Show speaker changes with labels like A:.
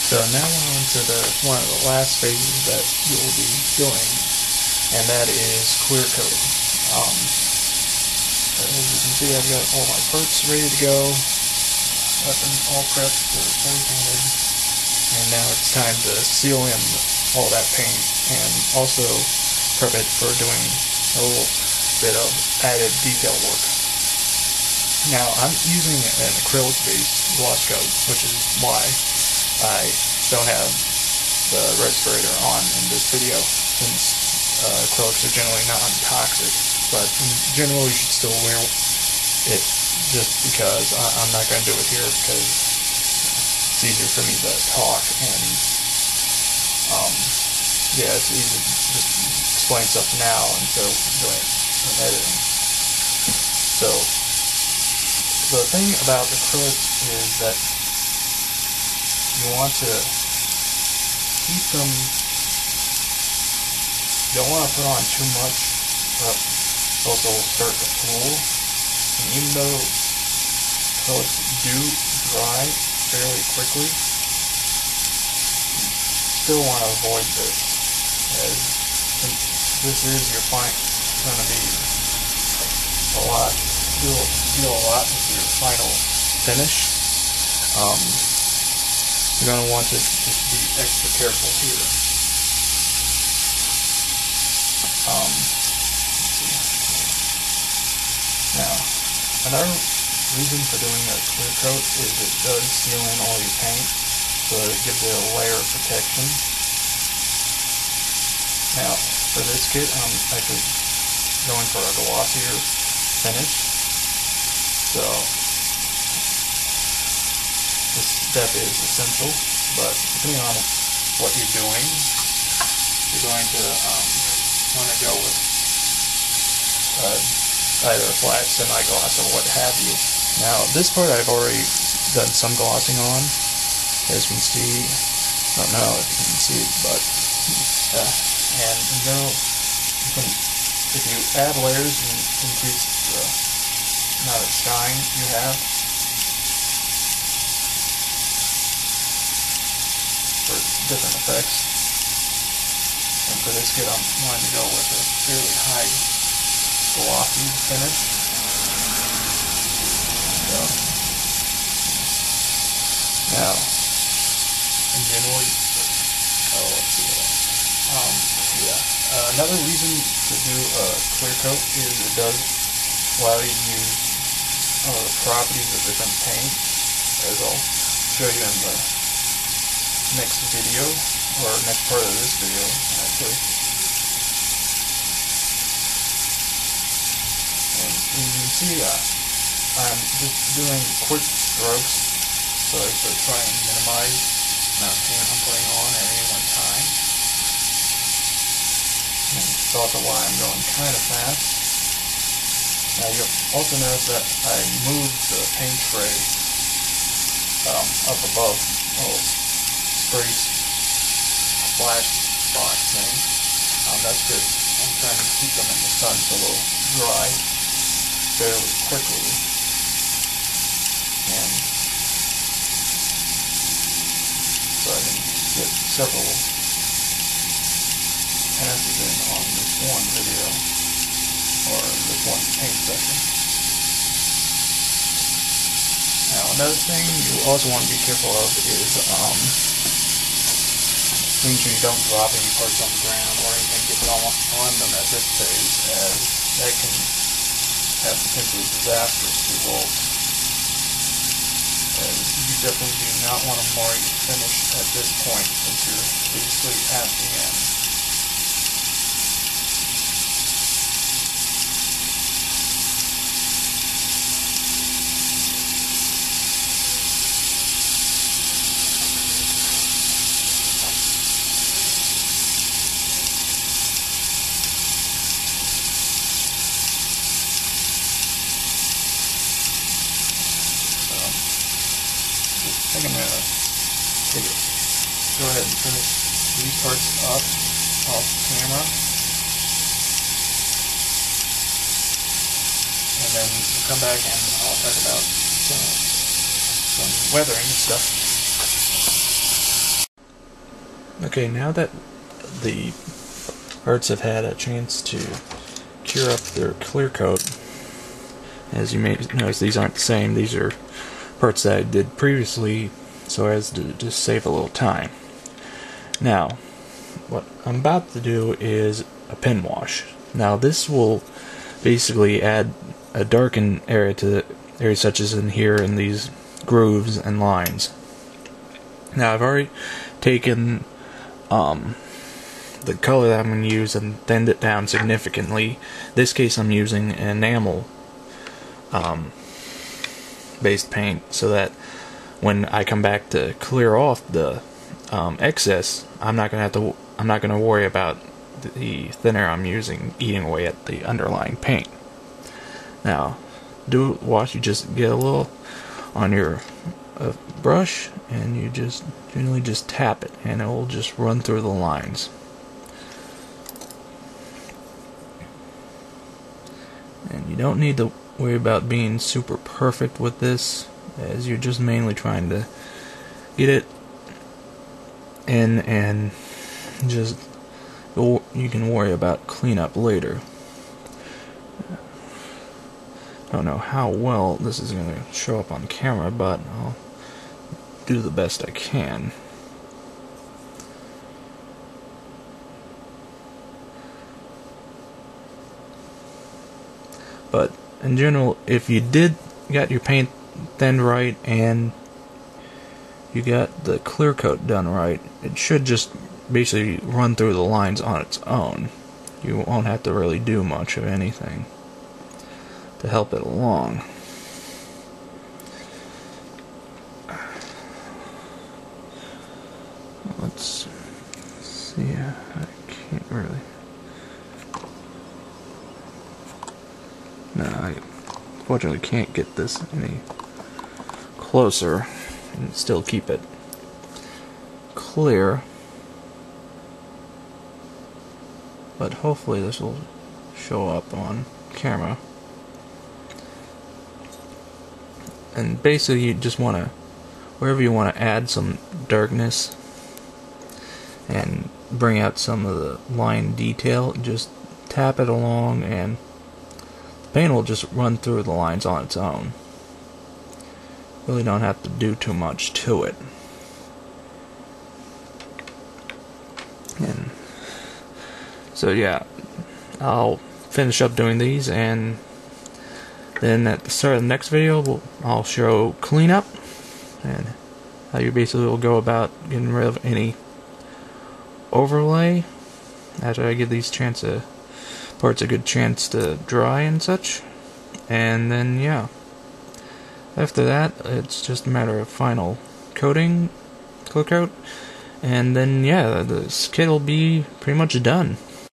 A: So now we're on to one of the last phases that you'll be doing, and that is clear coating. As you can see, I've got all my parts ready to go, up and all prepped for fully painted, and now it's time to seal in all that paint and also prep it for doing a little bit of added detail work. Now I'm using an acrylic-based wash coat, which is why I don't have the respirator on in this video, since acrylics are generally non-toxic, but in general you should still wear it just because I'm not going to do it here because it's easier for me to talk, and yeah, it's easy to just explain stuff now instead of doing it in editing. So the thing about acrylics is that you want to keep them, you don't want to put on too much, but else it will start to pool. And even though acrylics do dry fairly quickly, you still want to avoid this, as this is your going to be deal a lot with your final finish. You're going to want to just be extra careful here. Now, another reason for doing a clear coat is it does seal in all your paint, so it gives it a layer of protection. Now, for this kit, I'm actually going for a glossier finish, so this step is essential, but depending on what you're doing, you're going to want to go with either a flat, semi-gloss, or what have you. Now, this part I've already done some glossing on, as you can see. I don't know if you can see it, but and in general, if you add layers, you can increase the amount of shine you have for different effects. And for this kit, I'm wanting to go with a fairly high glossy finish. So now, in general, let's see. Another reason to do a clear coat is it does allow you to use the properties of different paint, as I'll show you in the next video, or next part of this video, actually. And you can see I'm just doing quick strokes, so I should try and minimize the amount of paint I'm putting on at any one time. And that's also why I'm going kind of fast. Now you'll also notice that I moved the paint tray up above a little spray splash box thing. That's good. I'm trying to keep them in the sun so they'll dry fairly quickly. And so I can get several passes in on this one video, or this one paint session. Now, another thing you also want to be careful of is making sure you don't drop any parts on the ground or anything gets on them at this phase, as that can have potentially disastrous results. And you definitely do not want to mar your finish at this point, since you're basically at the end. I think I'm going to go ahead and finish these parts up off camera, and then we'll come back and I'll talk about some weathering stuff. Okay, now that the parts have had a chance to cure up their clear coat, as you may notice, these aren't the same. These are parts that I did previously so as to just save a little time. Now, what I'm about to do is a pin wash. Now, this will basically add a darkened area to the areas such as in here in these grooves and lines. Now, I've already taken the color that I'm going to use and thinned it down significantly. In this case, I'm using an enamel based paint so that when I come back to clear off the excess, I'm not going to worry about the thinner I'm using eating away at the underlying paint. Now, wash, you just get a little on your brush and you just generally just tap it and it will just run through the lines. And you don't need to worry about being super perfect with this, as you're just mainly trying to get it in, and just you can worry about cleanup later. I don't know how well this is going to show up on camera, but I'll do the best I can. But in general, if you got your paint thinned right and you got the clear coat done right, it should just basically run through the lines on its own. You won't have to really do much of anything to help it along. Let's see, I can't really. No, I unfortunately can't get this any closer and still keep it clear. But hopefully this will show up on camera. And basically you just want to, wherever you want to add some darkness and bring out some of the line detail, just tap it along and the paint will just run through the lines on its own. Really don't have to do too much to it. And so yeah, I'll finish up doing these, and then at the start of the next video I'll show cleanup and how you basically will go about getting rid of any overlay after I give these parts a good chance to dry and such. And then yeah, after that it's just a matter of final coating, clear coat, and then yeah, the kit will be pretty much done.